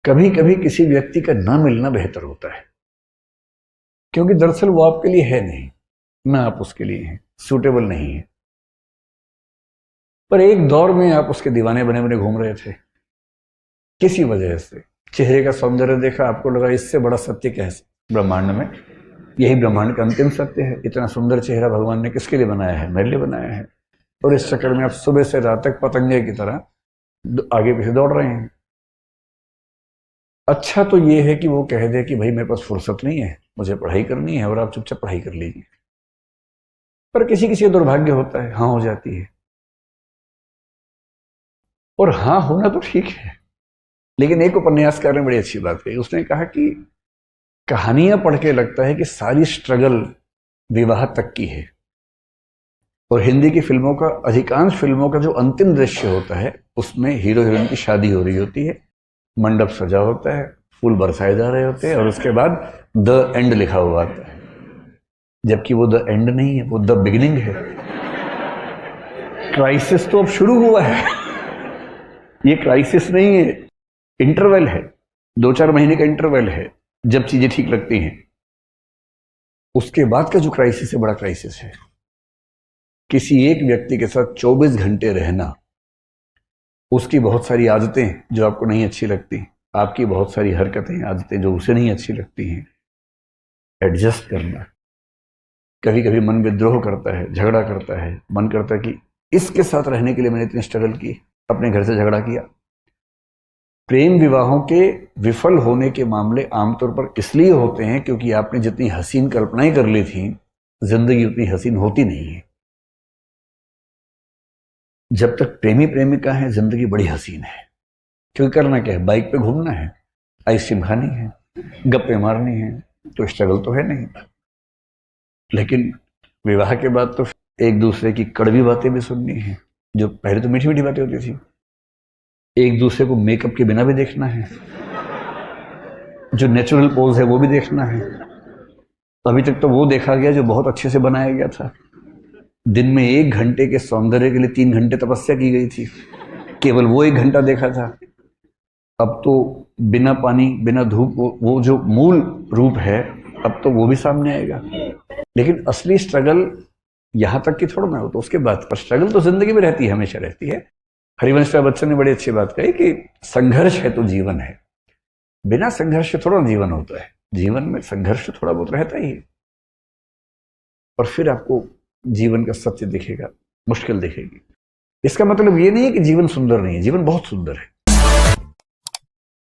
कभी कभी किसी व्यक्ति का ना मिलना बेहतर होता है, क्योंकि दरअसल वो आपके लिए है नहीं, ना आप उसके लिए हैं, सूटेबल नहीं है। पर एक दौर में आप उसके दीवाने बने बने घूम रहे थे, किसी वजह से चेहरे का सौंदर्य देखा, आपको लगा इससे बड़ा सत्य क्या है ब्रह्मांड में, यही ब्रह्मांड का अंतिम सत्य है। इतना सुंदर चेहरा भगवान ने किसके लिए बनाया है? मेरे लिए बनाया है। और इस चक्कर में आप सुबह से रात तक पतंगे की तरह आगे पीछे दौड़ रहे हैं। अच्छा तो ये है कि वो कह दे कि भाई मेरे पास फुर्सत नहीं है, मुझे पढ़ाई करनी है, और आप चुपचाप पढ़ाई कर लीजिए। पर किसी किसी दुर्भाग्य होता है, हाँ हो जाती है। और हाँ होना तो ठीक है, लेकिन एक उपन्यासकार ने बड़ी अच्छी बात कही। उसने कहा कि कहानियां पढ़ के लगता है कि सारी स्ट्रगल विवाह तक की है, और हिंदी की फिल्मों का, अधिकांश फिल्मों का जो अंतिम दृश्य होता है उसमें हीरो हीरोइन की शादी हो रही होती है, मंडप सजा होता है, फूल बरसाए जा रहे होते हैं, और उसके बाद द एंड लिखा हुआ आता है। जबकि वो द एंड नहीं है, वो द बिगिनिंग है। क्राइसिस तो अब शुरू हुआ है। ये क्राइसिस नहीं है, इंटरवल है, 2-4 महीने का इंटरवल है जब चीजें ठीक लगती हैं। उसके बाद का जो क्राइसिस है, बड़ा क्राइसिस है। किसी एक व्यक्ति के साथ 24 घंटे रहना, उसकी बहुत सारी आदतें जो आपको नहीं अच्छी लगती, आपकी बहुत सारी हरकतें आदतें जो उसे नहीं अच्छी लगती हैं, एडजस्ट करना। कभी कभी मन विद्रोह करता है, झगड़ा करता है, मन करता है कि इसके साथ रहने के लिए मैंने इतनी स्ट्रगल की, अपने घर से झगड़ा किया। प्रेम विवाहों के विफल होने के मामले आमतौर पर इसलिए होते हैं क्योंकि आपने जितनी हसीन कल्पनाएं कर ली थी, जिंदगी उतनी हसीन होती नहीं है। जब तक प्रेमी प्रेमिका है, जिंदगी बड़ी हसीन है, क्योंकि करना क्या है? बाइक पे घूमना है, आइसक्रीम खानी है, गप्पे मारनी है, तो स्ट्रगल तो है नहीं। लेकिन विवाह के बाद तो एक दूसरे की कड़वी बातें भी सुननी है, जो पहले तो मीठी मीठी बातें होती थी। एक दूसरे को मेकअप के बिना भी देखना है, जो नेचुरल पोज है वो भी देखना है। अभी तक तो वो देखा गया जो बहुत अच्छे से बनाया गया था। दिन में 1 घंटे के सौंदर्य के लिए 3 घंटे तपस्या की गई थी, केवल वो 1 घंटा देखा था। अब तो बिना पानी बिना धूप वो जो मूल रूप है, अब तो वो भी सामने आएगा। लेकिन असली स्ट्रगल यहां तक की थोड़ा ना हो, तो उसके बाद पर स्ट्रगल तो जिंदगी में रहती है, हमेशा रहती है। हरिवंश राय बच्चन ने बड़ी अच्छी बात कही कि संघर्ष है तो जीवन है, बिना संघर्ष के थोड़ा जीवन होता है। जीवन में संघर्ष थोड़ा बहुत रहता ही है, और फिर आपको जीवन का सत्य दिखेगा, मुश्किल दिखेगी। इसका मतलब ये नहीं है कि जीवन सुंदर नहीं है, जीवन बहुत सुंदर है।